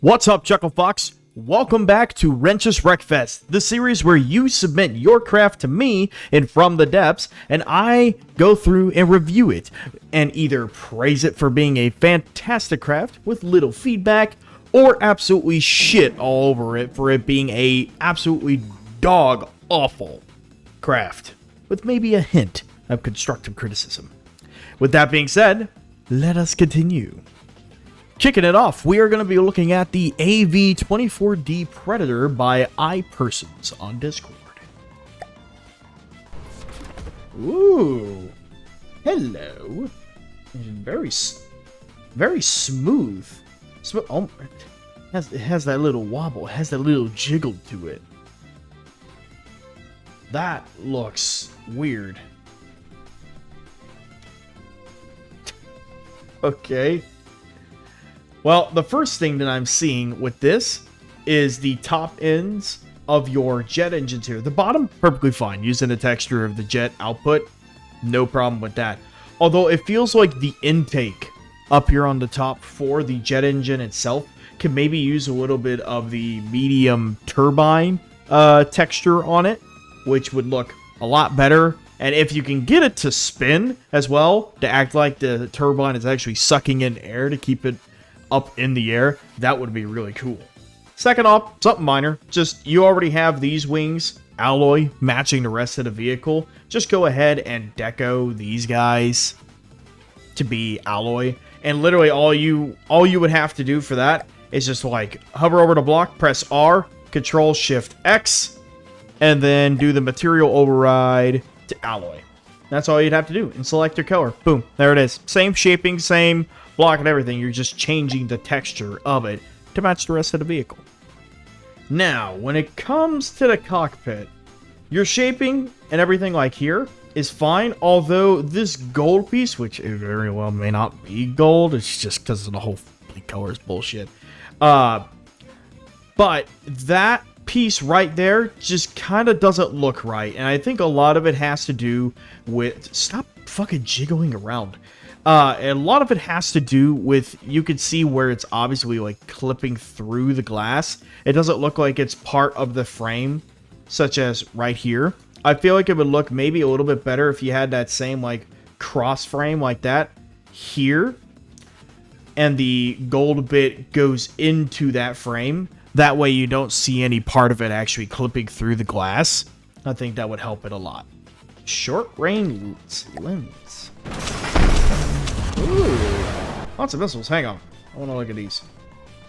What's up, Chucklefox? Welcome back to Wreckfest, the series where you submit your craft to me in From the Depths, and I go through and review it, and either praise it for being a fantastic craft with little feedback, or absolutely shit all over it for it being a absolutely dog-awful craft, with maybe a hint of constructive criticism. With that being said, let us continue. Kicking it off, we are going to be looking at the AV-24D Predator by iPersons on Discord. Ooh, hello. Very smooth. Oh, it has that little wobble, it has that little jiggle to it. That looks weird. Okay. Well, the first thing that I'm seeing with this is the top ends of your jet engines here. The bottom, perfectly fine, using the texture of the jet output. No problem with that. Although it feels like the intake up here on the top for the jet engine itself can maybe use a little bit of the medium turbine texture on it, which would look a lot better. And if you can get it to spin as well, to act like the turbine is actually sucking in air to keep it up in the air, that would be really cool. Second off, something minor, just you already have these wings, alloy, matching the rest of the vehicle. Just go ahead and deco these guys to be alloy. And literally all you would have to do for that is just like hover over the block, press R, Control Shift X, and then do the material override to alloy. That's all you'd have to do, and select your color. Boom, there it is. Same shaping, same block and everything. You're just changing the texture of it to match the rest of the vehicle. Now, when it comes to the cockpit, your shaping and everything like here is fine, although this gold piece, which it very well may not be gold, it's just because of the whole colors bullshit. But that piece right there just kind of doesn't look right, and I think a lot of it has to do with stop fucking jiggling around. A lot of it has to do with, you can see where it's obviously like clipping through the glass. It doesn't look like it's part of the frame, such as right here. I feel like it would look maybe a little bit better if you had that same like cross frame like that here, and the gold bit goes into that frame. That way you don't see any part of it actually clipping through the glass. I think that would help it a lot. Short range lens. Ooh, lots of missiles. Hang on, I want to look at these.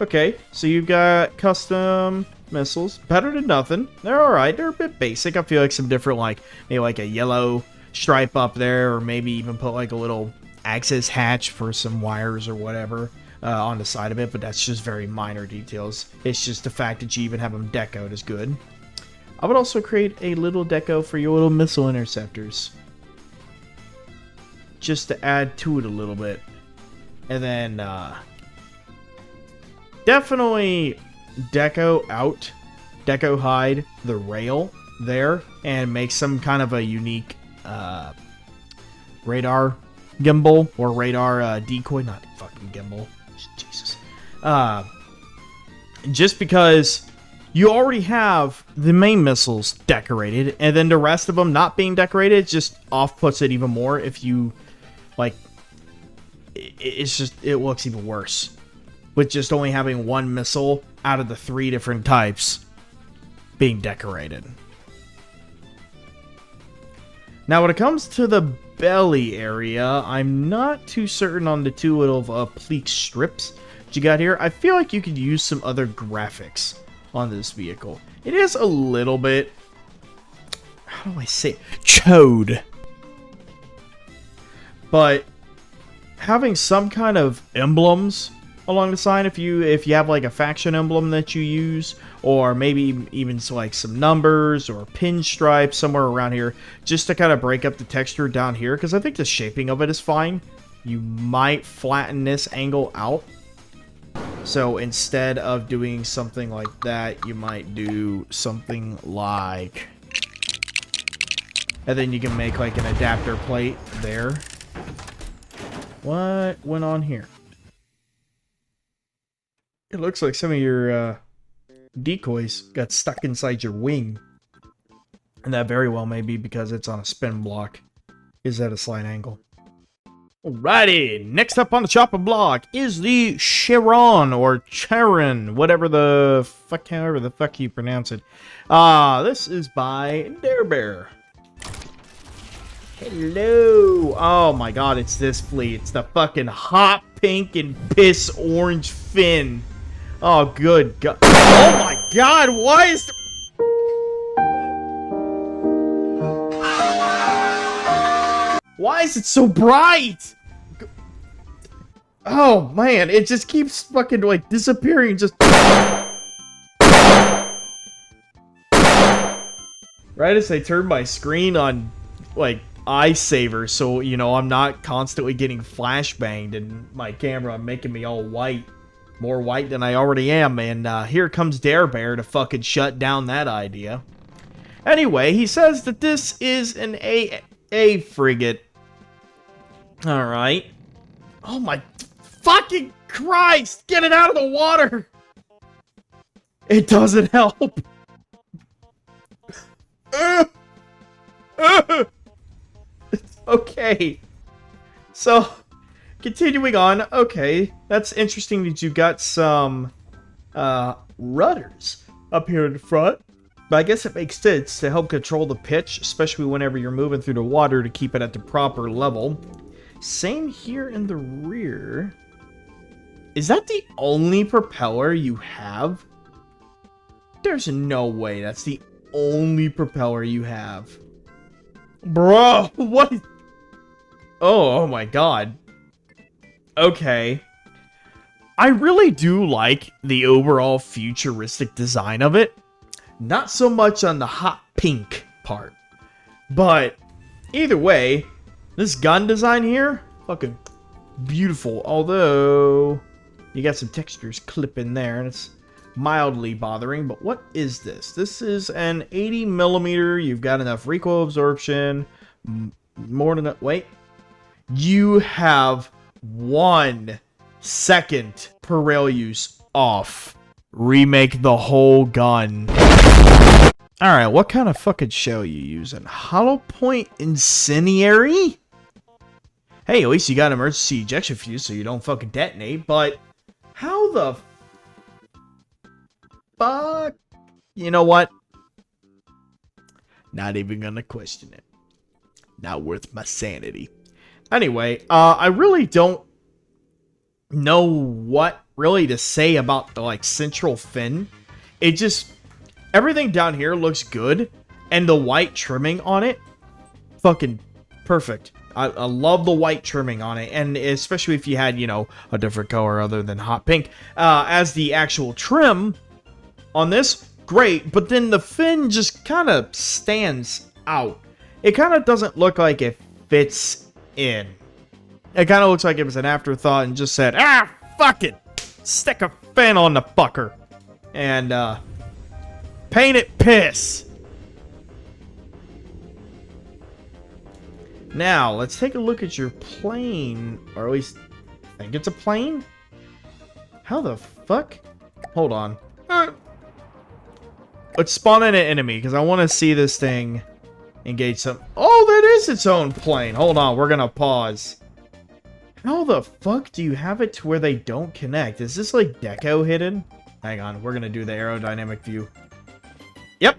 Okay, so you've got custom missiles. Better than nothing. They're alright. They're a bit basic. I feel like some different, like, maybe like a yellow stripe up there, or maybe even put like a little access hatch for some wires or whatever on the side of it, but that's just very minor details. It's just the fact that you even have them decoed is good. I would also create a little deco for your little missile interceptors, just to add to it a little bit. And then definitely deco hide the rail there and make some kind of a unique radar gimbal or radar decoy, not fucking gimbal, Jesus. Just because you already have the main missiles decorated, and then the rest of them not being decorated just off-puts it even more. If you like, it looks even worse with just only having one missile out of the 3 different types being decorated. Now, when it comes to the belly area, I'm not too certain on the 2 little pleat strips that you got here. I feel like you could use some other graphics on this vehicle. It is a little bit, how do I say, chode. But having some kind of emblems along the side, if you have like a faction emblem that you use, or maybe even like some numbers or pinstripes somewhere around here, just to kind of break up the texture down here, because I think the shaping of it is fine. You might flatten this angle out. So instead of doing something like that, you might do something like, and then you can make like an adapter plate there. What went on here? It looks like some of your decoys got stuck inside your wing. And that very well may be because it's on a spin block. Is at a slight angle. Alrighty, next up on the chopping block is the Chiron, or Charon, whatever the fuck, however the fuck you pronounce it. This is by Dare Bear. Hello. Oh my god, it's this fleet. It's the fucking hot pink and piss orange fin. Oh, good god. Oh my god, why is the... Why is it so bright? Oh man, it just keeps fucking like disappearing. Just right as I turn my screen on, like eye saver, so you know I'm not constantly getting flashbanged in my camera, making me all white, more white than I already am. And here comes Dare Bear to fucking shut down that idea. Anyway, he says that this is an A frigate. Alright. Oh my fucking Christ! Get it out of the water! It doesn't help. Okay. So, continuing on. Okay, that's interesting that you got some rudders up here in the front. But I guess it makes sense to help control the pitch, especially whenever you're moving through the water to keep it at the proper level. Same here in the rear. Is that the only propeller you have? There's no way that's the only propeller you have. Bro, what? Oh my god. Okay. I really do like the overall futuristic design of it. Not so much on the hot pink part. But either way, this gun design here, fucking beautiful. Although, you got some textures clipping there, and it's mildly bothering. But what is this? This is an 80mm. You've got enough recoil absorption. More than that. Wait. You have 1 second per rail use off. Remake the whole gun. Alright, what kind of fucking shell are you using? Hollow point incendiary? Hey, at least you got an emergency ejection fuse so you don't fucking detonate, but how the fuck? You know what? Not even gonna question it. Not worth my sanity. Anyway, I really don't know what really to say about the like central fin. It just, everything down here looks good, and the white trimming on it, fucking perfect. I love the white trimming on it, and especially if you had, you know, a different color other than hot pink. As the actual trim on this, great, but then the fin just kind of stands out. It kind of doesn't look like it fits in. It kind of looks like it was an afterthought and just said, ah, fuck it, stick a fin on the fucker, and paint it piss. Now, let's take a look at your plane, or at least I think it's a plane? How the fuck? Hold on. Let's spawn in an enemy, because I want to see this thing engage some... Oh, that is its own plane. Hold on, we're going to pause. How the fuck do you have it to where they don't connect? Is this like deco hidden? Hang on, we're going to do the aerodynamic view. Yep,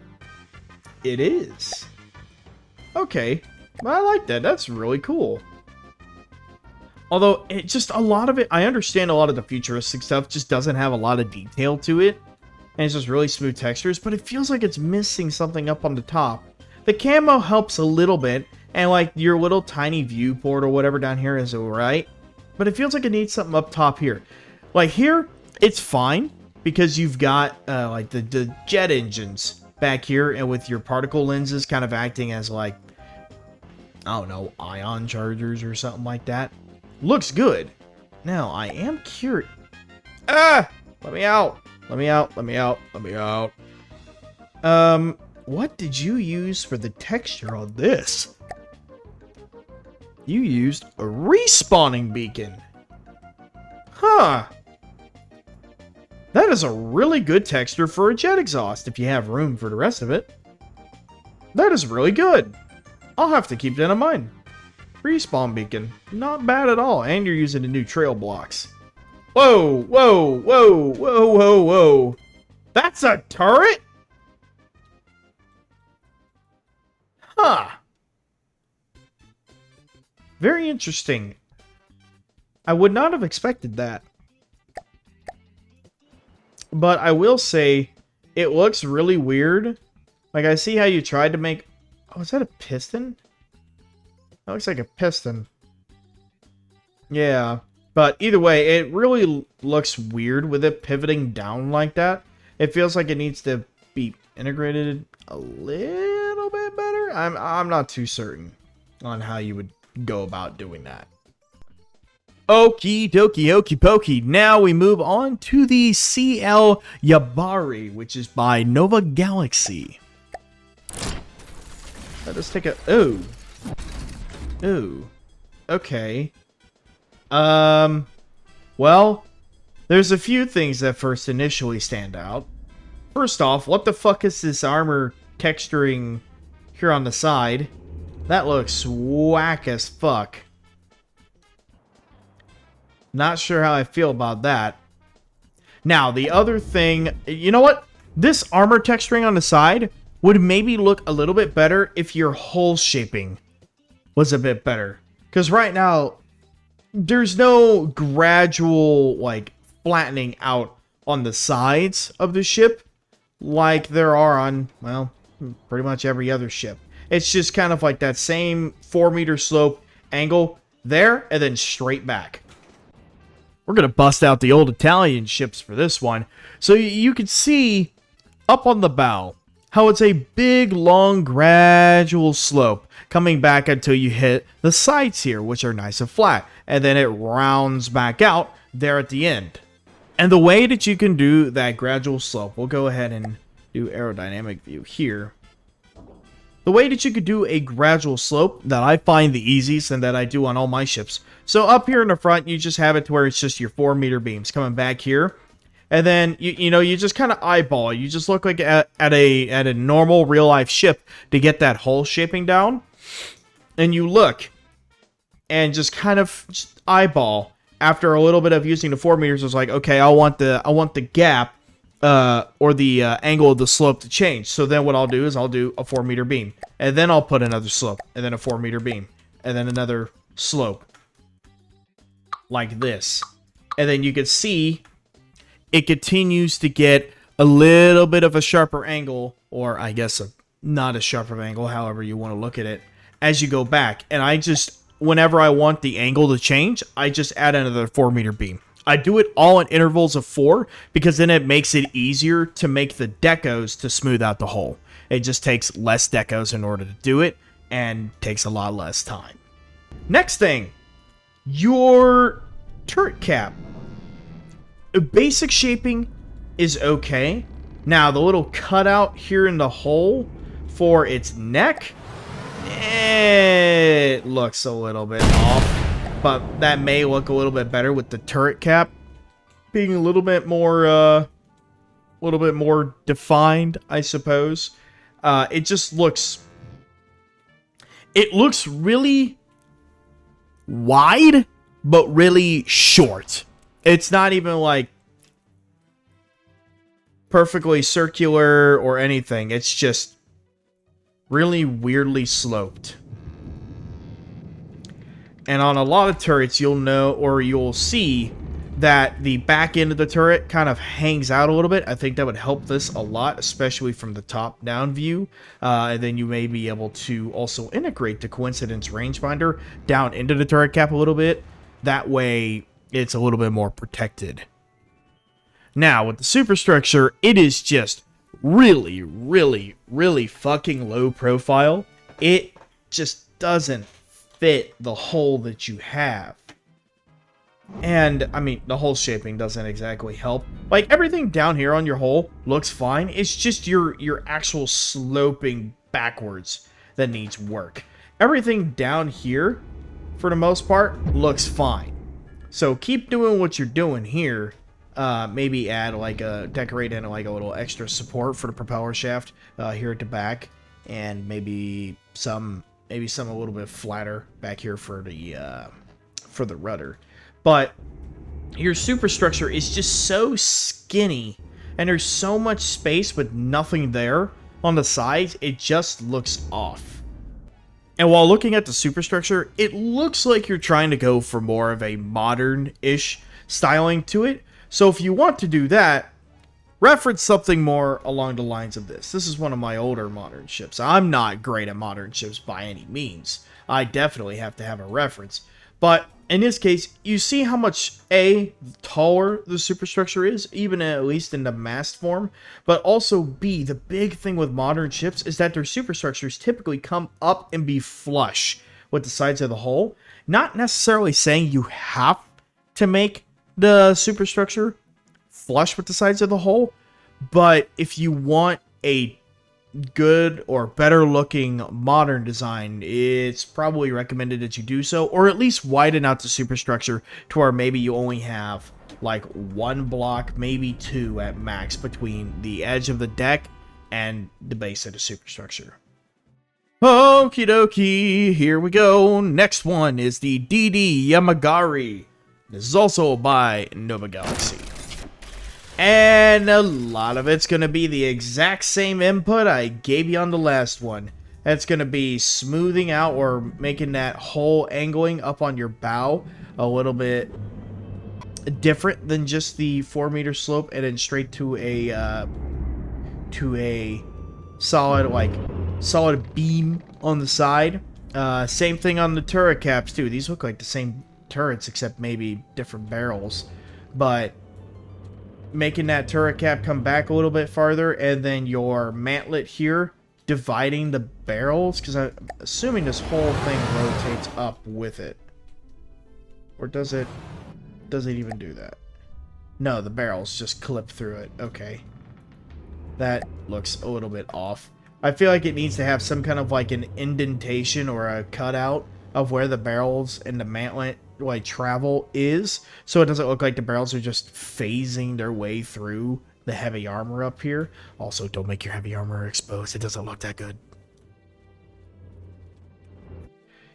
it is. Okay. I like that. That's really cool. Although, it just, a lot of it, I understand a lot of the futuristic stuff just doesn't have a lot of detail to it. And it's just really smooth textures, but it feels like it's missing something up on the top. The camo helps a little bit, and like your little tiny viewport or whatever down here is alright. But it feels like it needs something up top here. Like here, it's fine, because you've got like the jet engines back here, and with your particle lenses kind of acting as like, I don't know, ion chargers or something like that. Looks good. Now, I am curious. Ah! Let me out. Let me out. Let me out. Let me out. What did you use for the texture on this? You used a respawning beacon. Huh. That is a really good texture for a jet exhaust if you have room for the rest of it. That is really good. I'll have to keep that in mind. Respawn beacon. Not bad at all. And you're using the new trail blocks. Whoa, whoa, whoa, whoa, whoa, whoa. That's a turret? Huh. Very interesting. I would not have expected that. But I will say, it looks really weird. Like, I see how you tried to make... Oh, is that a piston? That looks like a piston. Yeah. But either way, it really looks weird with it pivoting down like that. It feels like it needs to be integrated a little bit better. I'm not too certain on how you would go about doing that. Okie dokie, okie pokey. Now we move on to the CL Yabari, which is by Nova Galaxy. Let us take a... Oh. Ooh. Okay. Well, there's a few things that first initially stand out. First off, what the fuck is this armor texturing here on the side? That looks whack as fuck. Not sure how I feel about that. Now, the other thing... You know what? This armor texturing on the side would maybe look a little bit better if your hull shaping was a bit better. Because right now, there's no gradual, like, flattening out on the sides of the ship like there are on, well, pretty much every other ship. It's just kind of like that same 4-meter slope angle there and then straight back. We're going to bust out the old Italian ships for this one. So you can see up on the bow how it's a big, long, gradual slope coming back until you hit the sides here, which are nice and flat. And then it rounds back out there at the end. And the way that you can do that gradual slope, we'll go ahead and do aerodynamic view here. The way that you could do a gradual slope that I find the easiest and that I do on all my ships. So up here in the front, you just have it to where it's just your 4-meter beams coming back here. And then, you know, you just kind of eyeball. You just look like at a normal real-life ship to get that hull shaping down. And you look and just kind of just eyeball. After a little bit of using the 4 meters, it's like, okay, I want the gap or the angle of the slope to change. So then what I'll do is I'll do a 4-meter beam. And then I'll put another slope. And then a 4-meter beam. And then another slope. Like this. And then you can see it continues to get a little bit of a sharper angle, or I guess not a sharper angle, however you want to look at it, as you go back. And I just, whenever I want the angle to change, I just add another 4-meter beam. I do it all in intervals of 4, because then it makes it easier to make the decos to smooth out the hull. It just takes less decos in order to do it, and takes a lot less time. Next thing, your turret cap. Basic shaping is okay. Now, the little cutout here in the hole for its neck, it looks a little bit off. But that may look a little bit better with the turret cap being a little bit more defined, I suppose. It just looks... It looks really wide, but really short. It's not even like perfectly circular or anything. It's just really weirdly sloped. And on a lot of turrets, you'll know, or you'll see that the back end of the turret kind of hangs out a little bit. I think that would help this a lot, especially from the top down view. And then you may be able to also integrate the coincidence rangefinder down into the turret cap a little bit. That way it's a little bit more protected. Now, with the superstructure, it is just really, really, really fucking low profile. It just doesn't fit the hole that you have. And, I mean, the hole shaping doesn't exactly help. Like, everything down here on your hole looks fine. It's just your actual sloping backwards that needs work. Everything down here, for the most part, looks fine. So keep doing what you're doing here, Maybe add like a decorate in like a little extra support for the propeller shaft here at the back, and maybe some a little bit flatter back here for the rudder. But your superstructure is just so skinny, and there's so much space with nothing there on the sides, it just looks off. And while looking at the superstructure, it looks like you're trying to go for more of a modern-ish styling to it. So if you want to do that, reference something more along the lines of this. This is one of my older modern ships. I'm not great at modern ships by any means. I definitely have to have a reference. But in this case, you see how much A, taller the superstructure is, even at least in the mast form, but also B, the big thing with modern ships is that their superstructures typically come up and be flush with the sides of the hull. Not necessarily saying you have to make the superstructure flush with the sides of the hull, but if you want a good or better looking modern design, it's probably recommended that you do so, or at least widen out the superstructure to where maybe you only have like one block, maybe two at max between the edge of the deck and the base of the superstructure. Okie dokie, here we go. Next one is the DD Yamagari. This is also by Nova Galaxy. And a lot of it's going to be the exact same input I gave you on the last one. That's going to be smoothing out or making that whole angling up on your bow a little bit different than just the 4-meter slope and then straight to a solid beam on the side. Same thing on the turret caps too. These look like the same turrets except maybe different barrels, but making that turret cap come back a little bit farther, and then your mantlet here dividing the barrels, because I'm assuming this whole thing rotates up with it. Or does it even do that? No, the barrels just clip through it. Okay. That looks a little bit off. I feel like it needs to have some kind of like an indentation or a cutout of where the barrels and the mantlet like travel is, so it doesn't look like the barrels are just phasing their way through the heavy armor up here. Also, don't make your heavy armor exposed. It doesn't look that good.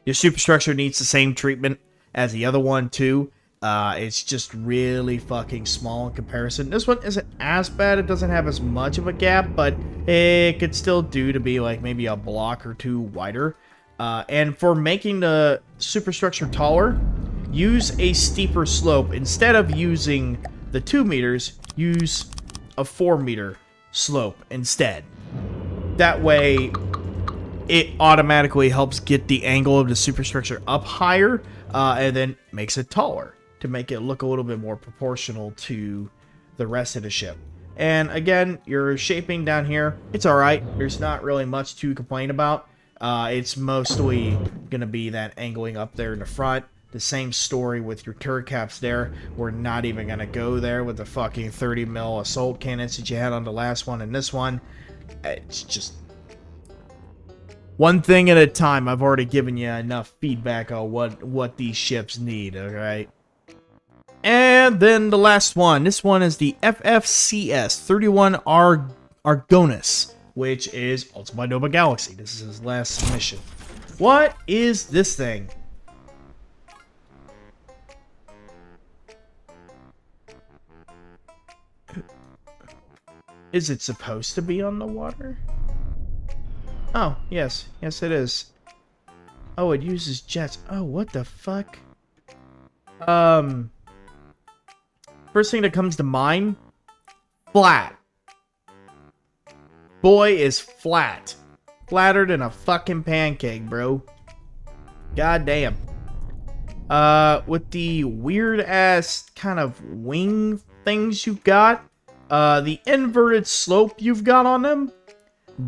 Your superstructure needs the same treatment as the other one too. It's just really fucking small in comparison. This one isn't as bad. It doesn't have as much of a gap, but it could still do to be like maybe a block or two wider. And for making the superstructure taller, use a steeper slope. Instead of using the 2 meters, use a 4-meter slope instead. That way, it automatically helps get the angle of the superstructure up higher, and then makes it taller to make it look a little bit more proportional to the rest of the ship. And again, your shaping down here, it's alright. There's not really much to complain about. It's mostly going to be that angling up there in the front. The same story with your turret caps there. We're not even going to go there with the fucking 30 mil assault cannons that you had on the last one and this one. It's just one thing at a time. I've already given you enough feedback on what these ships need, alright? And then the last one. This one is the FFCS 31 Argonis, which is also by Nova Galaxy. This is his last submission. What is this thing? Is it supposed to be on the water? Oh, yes. Yes, it is. Oh, it uses jets. Oh, what the fuck? First thing that comes to mind, flat. Boy is flat. Flatter than a fucking pancake, bro. God damn. With the weird ass kind of wing things you've got, the inverted slope you've got on them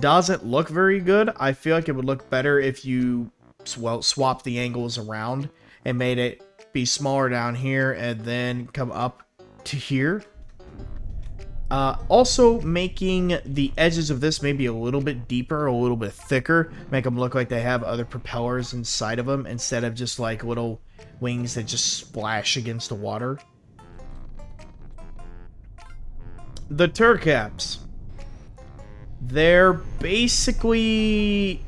doesn't look very good. I feel like it would look better if you, well, swap the angles around and made it be smaller down here and then come up to here. Also making the edges of this maybe a little bit deeper, a little bit thicker, make them look like they have other propellers inside of them instead of just like little wings that just splash against the water. the turret caps. They're basically...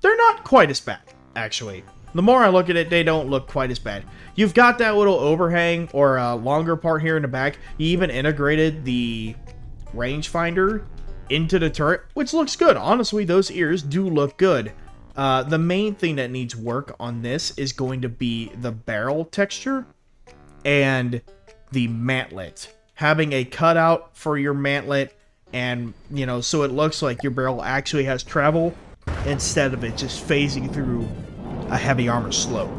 They're not quite as bad, actually. The more I look at it, they don't look quite as bad. You've got that little overhang or a longer part here in the back. You even integrated the rangefinder into the turret, which looks good. Honestly, those ears do look good. The main thing that needs work on this is going to be the barrel texture and the mantlet. Having a cutout for your mantlet and, you know, so it looks like your barrel actually has travel instead of it just phasing through a heavy armor slope.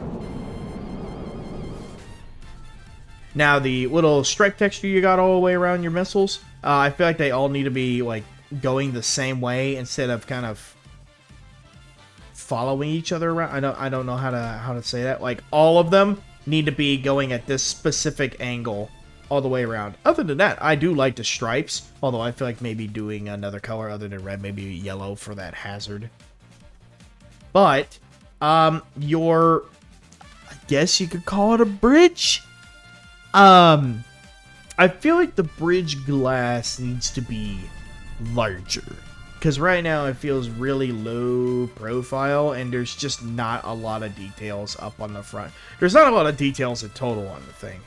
Now, the little stripe texture you got all the way around your missiles, I feel like they all need to be, like, going the same way instead of kind of following each other around. I don't know how to say that. Like, all of them need to be going at this specific angle all the way around. Other than that, I do like the stripes, although I feel like maybe doing another color other than red, maybe yellow for that hazard. But, I guess you could call it a bridge. I feel like the bridge glass needs to be larger, because right now it feels really low profile and there's just not a lot of details up on the front. There's not a lot of details in total on the thing.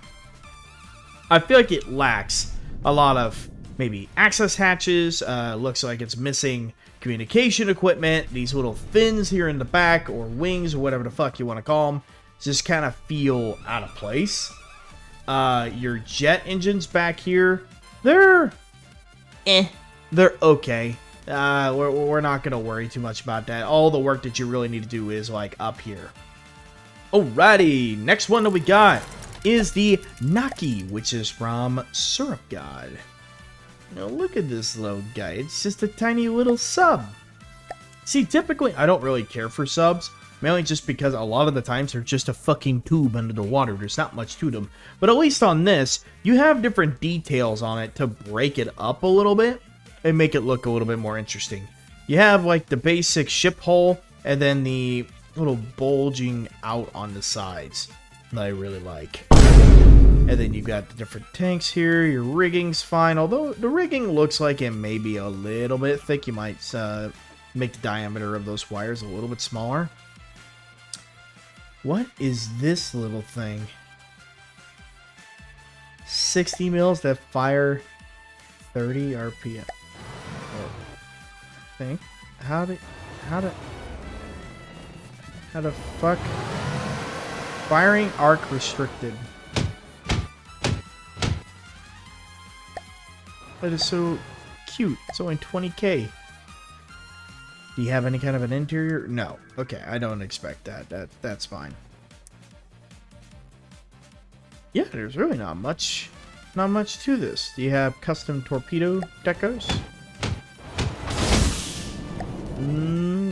I feel like it lacks a lot of maybe access hatches. Looks like it's missing communication equipment. These little fins here in the back, or wings, or whatever the fuck you want to call them, just kind of feel out of place. Your jet engines back here, they're okay. We're not gonna worry too much about that. All the work that you really need to do is like up here. Alrighty, next one that we got is the Naki, which is from Syrup God. Now look at this little guy. It's just a tiny little sub. See, typically I don't really care for subs, mainly just because a lot of the times they're just a fucking tube under the water. There's not much to them. But at least on this, you have different details on it to break it up a little bit and make it look a little bit more interesting. You have like the basic ship hull and then the little bulging out on the sides that I really like. And then you've got the different tanks here. Your rigging's fine, although the rigging looks like it may be a little bit thick. You might make the diameter of those wires a little bit smaller. What is this little thing? 60 mils that fire 30 RPM. Oh. Think. How the fuck? Firing arc restricted. That is so cute. It's only 20k. Do you have any kind of an interior? No. Okay, I don't expect that. That's fine. Yeah, there's really not much to this. Do you have custom torpedo decos?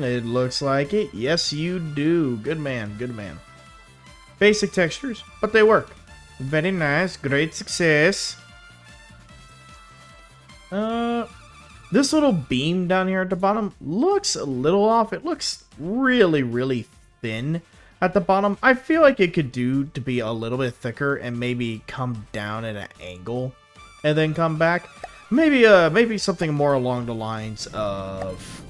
It looks like it. Yes, you do. Good man, good man. Basic textures, but they work. Very nice. Great success. This little beam down here at the bottom looks a little off. It looks really, really thin at the bottom. I feel like it could do to be a little bit thicker and maybe come down at an angle and then come back. Maybe something more along the lines of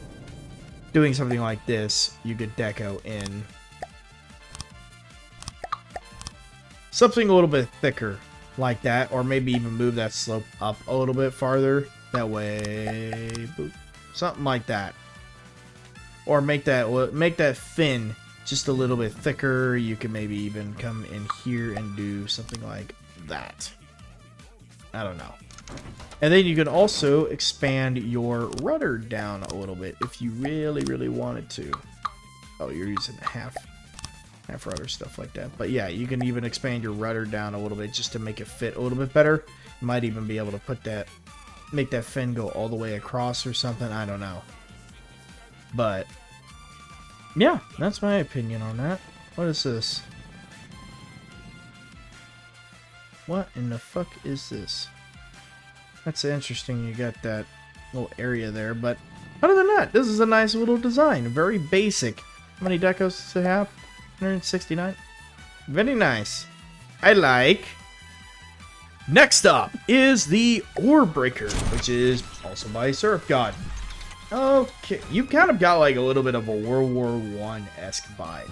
doing something like this. You could deco in something a little bit thicker like that, or maybe even move that slope up a little bit farther. That way, boop, something like that. Or make that fin just a little bit thicker. You can maybe even come in here and do something like that. I don't know. And then you can also expand your rudder down a little bit if you really, really wanted to. Oh, you're using half rudder, stuff like that. But yeah, you can even expand your rudder down a little bit just to make it fit a little bit better. You might even be able to put that, make that fin go all the way across or something. I don't know. But yeah, that's my opinion on that. What is this? What in the fuck is this? That's interesting. You got that little area there, but other than that, this is a nice little design. Very basic. How many decos does it have? 169. Very nice. I like. Next up is the Ore Breaker, which is also by Surf God. Okay, you've kind of got like a little bit of a World War I-esque vibe.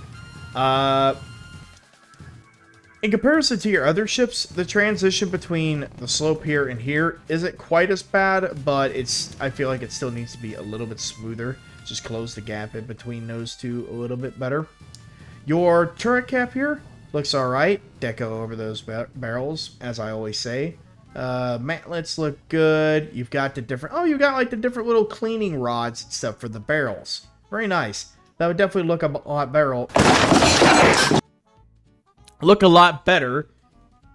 In comparison to your other ships, the transition between the slope here and here isn't quite as bad, but I feel like it still needs to be a little bit smoother. Just close the gap in between those two a little bit better. Your turret cap here looks alright. Deco over those barrels, as I always say. Mantlets look good. You've got the different... Oh, you got like the different little cleaning rods and stuff for the barrels. Very nice. That would definitely look a lot better. Look a lot better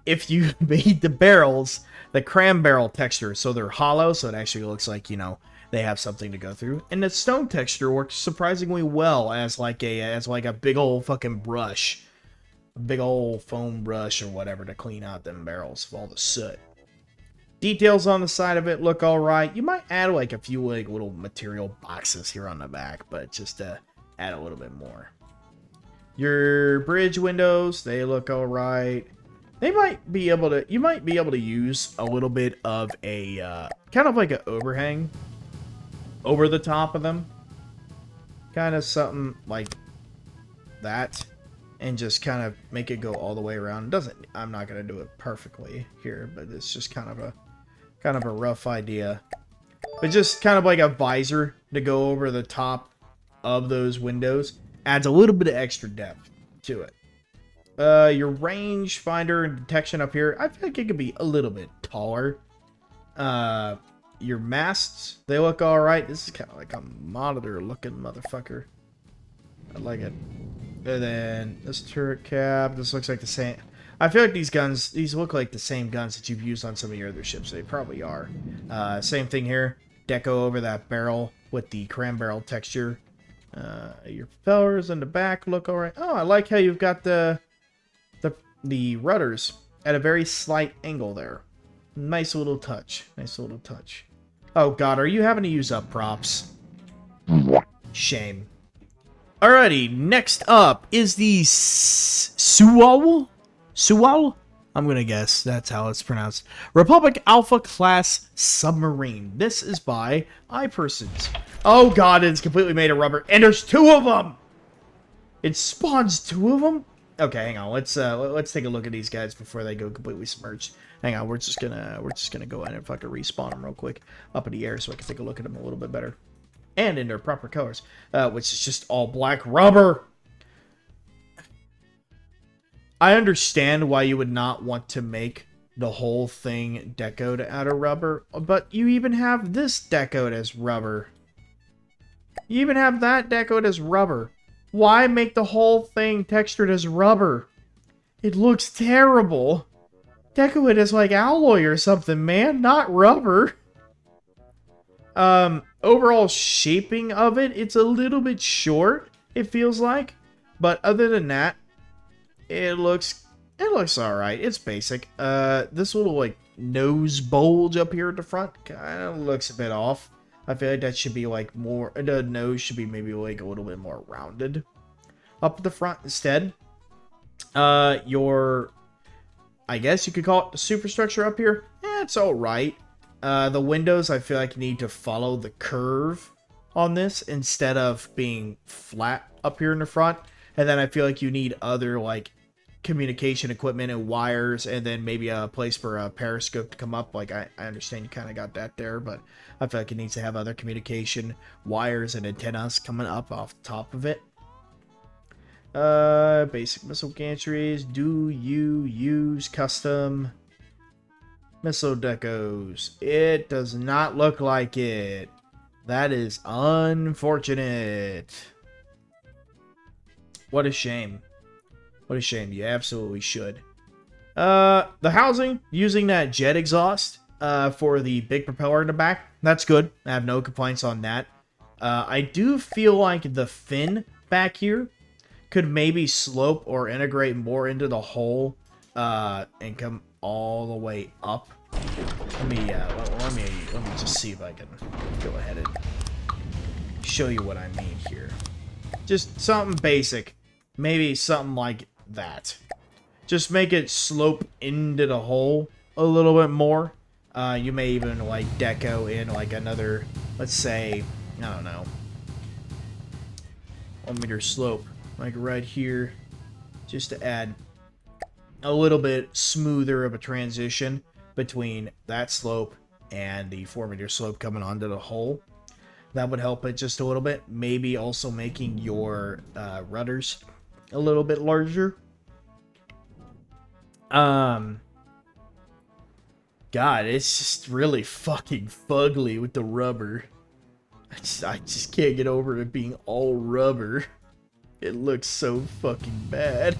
if you made the barrels the cram barrel texture, so they're hollow, so it actually looks like, you know, they have something to go through. And the stone texture works surprisingly well as like a big old fucking brush, a big old foam brush or whatever to clean out them barrels of all the soot. Details on the side of it look all right. You might add like a few like little material boxes here on the back, but just to add a little bit more. Your bridge windows, they look all right. You might be able to use a little bit of a kind of like an overhang over the top of them, kind of something like that, and just kind of make it go all the way around. I'm not gonna do it perfectly here, but it's just kind of a rough idea. But just kind of like a visor to go over the top of those windows adds a little bit of extra depth to it. Your range finder and detection up here, I feel like it could be a little bit taller. Your masts, they look alright. This is kind of like a monitor looking motherfucker. I like it. And then this turret cap, this looks like the same. I feel like these look like the same guns that you've used on some of your other ships. They probably are. Same thing here. Deco over that barrel with the cram barrel texture. Your propellers in the back look alright. Oh, I like how you've got the rudders at a very slight angle there. Nice little touch. Nice little touch. Oh god, are you having to use up props? Shame. Alrighty, next up is the Suwal? Suwal? I'm gonna guess that's how it's pronounced. Republic Alpha Class Submarine. This is by iPersons. Oh god, it's completely made of rubber, and there's two of them. It spawns two of them. Okay, hang on. Let's take a look at these guys before they go completely submerged. Hang on, we're just gonna go in and fucking respawn them real quick up in the air so I can take a look at them a little bit better, and in their proper colors, which is just all black rubber. I understand why you would not want to make the whole thing decoed out of rubber, but you even have this decoed as rubber. You even have that decoed as rubber. Why make the whole thing textured as rubber? It looks terrible. Deco it as like alloy or something, man, not rubber. Overall shaping of it, it's a little bit short, it feels like. But other than that, it looks alright. It's basic. This little like nose bulge up here at the front kind of looks a bit off. I feel like that should be like more, the nose should be maybe like a little bit more rounded up at the front instead. I guess you could call it the superstructure up here. It's alright. The windows, I feel like need to follow the curve on this instead of being flat up here in the front. And then I feel like you need other like communication equipment and wires, and then maybe a place for a periscope to come up. Like I understand you kind of got that there, but I feel like it needs to have other communication wires and antennas coming up off the top of it. Basic missile gantries. Do you use custom missile decos? It does not look like it. That is unfortunate. What a shame. What a shame. You absolutely should. The housing, using that jet exhaust for the big propeller in the back, that's good. I have no complaints on that. I do feel like the fin back here could maybe slope or integrate more into the hull and come all the way up. Let me just see if I can go ahead and show you what I mean here. Just something basic. Maybe something like that. Just make it slope into the hole a little bit more. You may even like deco in like another, let's say, I don't know, 1 meter slope, like right here, just to add a little bit smoother of a transition between that slope and the 4 meter slope coming onto the hole. That would help it just a little bit. Maybe also making your rudders a little bit larger. God, it's just really fucking fugly with the rubber. I just can't get over it being all rubber. It looks so fucking bad.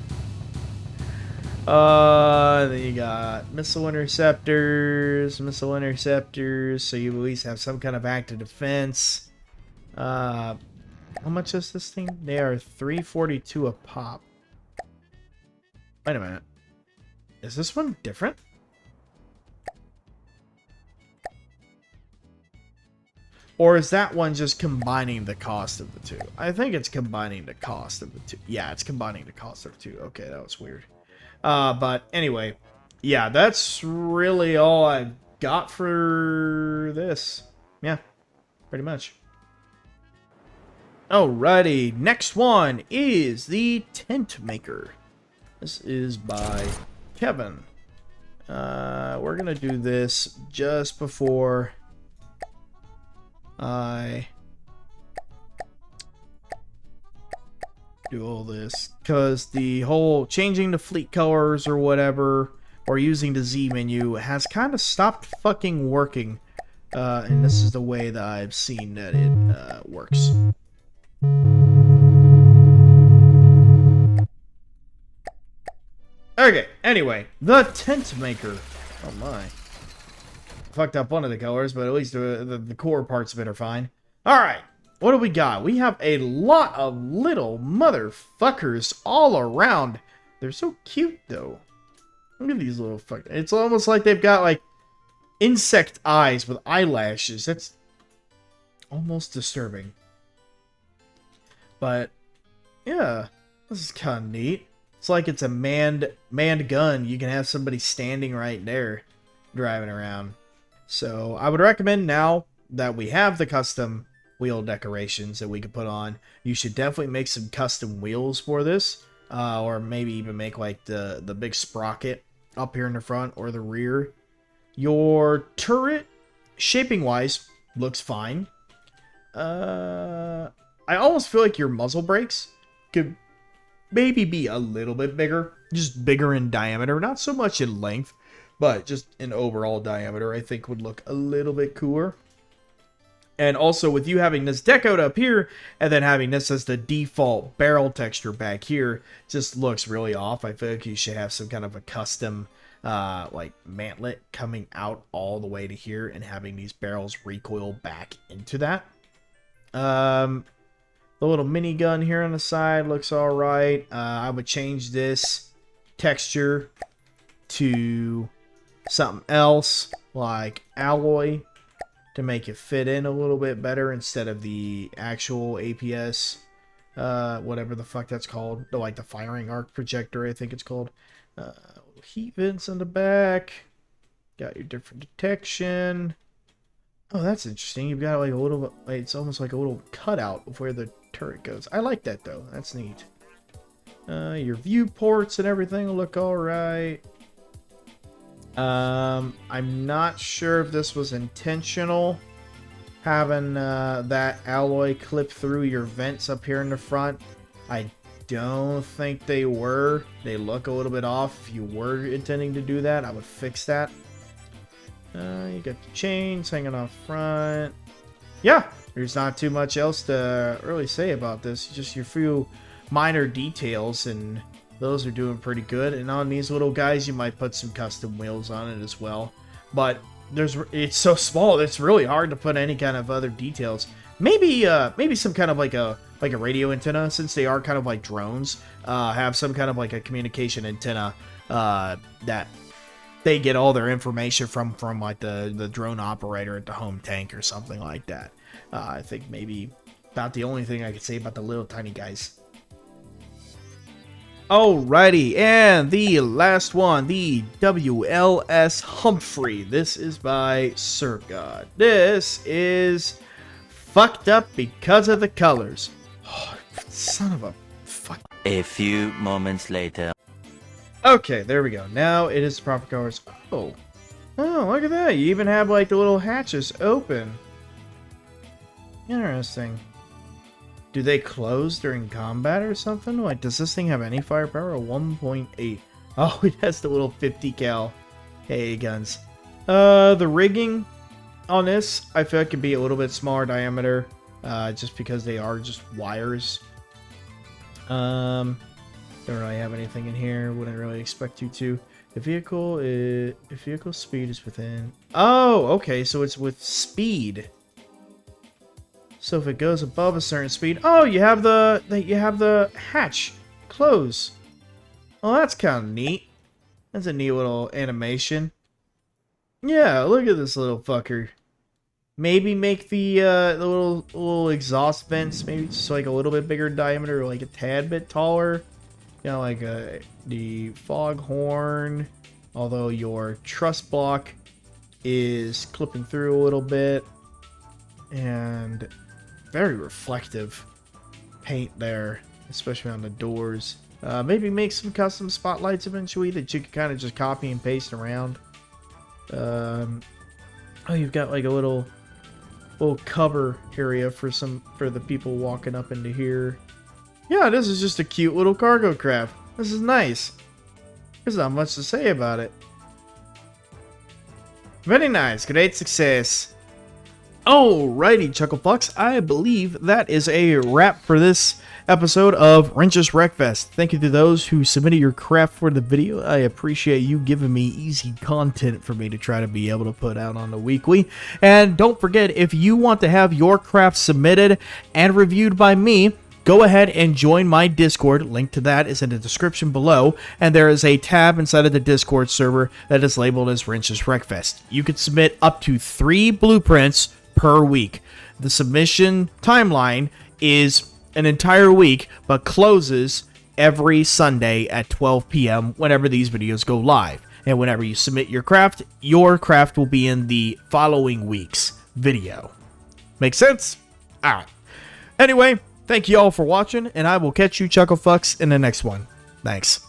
Then you got missile interceptors, so you at least have some kind of active defense. How much is this thing? They are $342 a pop. Wait a minute. Is this one different? Or is that one just combining the cost of the two? I think it's combining the cost of the two. Yeah, it's combining the cost of the two. Okay, that was weird. But anyway, yeah, that's really all I've got for this. Yeah, pretty much. Alrighty, next one is the Tent Maker. This is by Kevin. We're gonna do this just before I do all this, because the whole changing the fleet colors or whatever, or using the Z menu has kind of stopped fucking working, and this is the way that I've seen that it works. Okay, anyway, the Tent Maker. Oh my. Fucked up one of the colors, but at least the core parts of it are fine. Alright, what do we got? We have a lot of little motherfuckers all around. They're so cute, though. Look at these little fuckers. It's almost like they've got, like, insect eyes with eyelashes. That's almost disturbing. But, yeah, this is kind of neat. It's like it's a manned gun. You can have somebody standing right there driving around. So I would recommend, now that we have the custom wheel decorations that we could put on, you should definitely make some custom wheels for this, or maybe even make like the big sprocket up here in the front or the rear. Your turret, shaping wise, looks fine. I almost feel like your muzzle brakes could maybe be a little bit bigger, just bigger in diameter, not so much in length, but just in overall diameter, I think would look a little bit cooler. And also with you having this decoed up here, and then having this as the default barrel texture back here, just looks really off. I feel like you should have some kind of a custom, like, mantlet coming out all the way to here, and having these barrels recoil back into that. The little minigun here on the side looks alright. I would change this texture to something else, like alloy, to make it fit in a little bit better instead of the actual APS, whatever the fuck that's called. Like the firing arc projector, I think it's called. Heat vents in the back. Got your different detection. Oh, that's interesting. You've got like a little, it's almost like a little cutout of where the turret goes. I like that though. That's neat. Your viewports and everything will look alright. I'm not sure if this was intentional, having that alloy clip through your vents up here in the front. I don't think they were. They look a little bit off. If you were intending to do that, I would fix that. You got the chains hanging off front. Yeah, there's not too much else to really say about this. Just your few minor details, and those are doing pretty good. And on these little guys, you might put some custom wheels on it as well. But it's so small, it's really hard to put any kind of other details. Maybe some kind of like a radio antenna, since they are kind of like drones. Have some kind of like a communication antenna that they get all their information from like the drone operator at the home tank or something like that. I think maybe about the only thing I could say about the little tiny guys. Alrighty, and the last one, the WLS Humphrey. This is by Surf God. This is fucked up because of the colors. Oh, son of a fuck. A few moments later. Okay, there we go. Now it is proper colors. Oh, look at that. You even have like the little hatches open. Interesting. Do they close during combat or something? Like, does this thing have any firepower? 1.8. Oh, it has the little 50 cal AA guns. The rigging on this, I feel like could be a little bit smaller diameter, just because they are just wires. Don't really have anything in here. Wouldn't really expect you to. The vehicle is, if vehicle speed is within. Oh, okay, so it's with speed. So if it goes above a certain speed, oh, you have the hatch close. Oh, that's kind of neat. That's a neat little animation. Yeah, look at this little fucker. Maybe make the little exhaust vents maybe just like a little bit bigger diameter, or like a tad bit taller. You know, like the foghorn. Although your truss block is clipping through a little bit, and very reflective paint there, especially on the doors. Maybe make some custom spotlights eventually that you can kind of just copy and paste around. Oh, you've got like a little cover area for the people walking up into here. Yeah, this is just a cute little cargo craft. This is nice. There's not much to say about it. Very nice. Great success. Alrighty, Chucklefucks, I believe that is a wrap for this episode of Wrenches Wreckfest. Thank you to those who submitted your craft for the video. I appreciate you giving me easy content for me to try to be able to put out on the weekly. And don't forget, if you want to have your craft submitted and reviewed by me, go ahead and join my Discord. Link to that is in the description below. And there is a tab inside of the Discord server that is labeled as Wrenches Wreckfest. You can submit up to 3 blueprints per week. The submission timeline is an entire week, but closes every Sunday at 12 p.m. whenever these videos go live. And whenever you submit your craft will be in the following week's video. Make sense? Alright. Anyway, thank you all for watching, and I will catch you Chucklefucks in the next one. Thanks.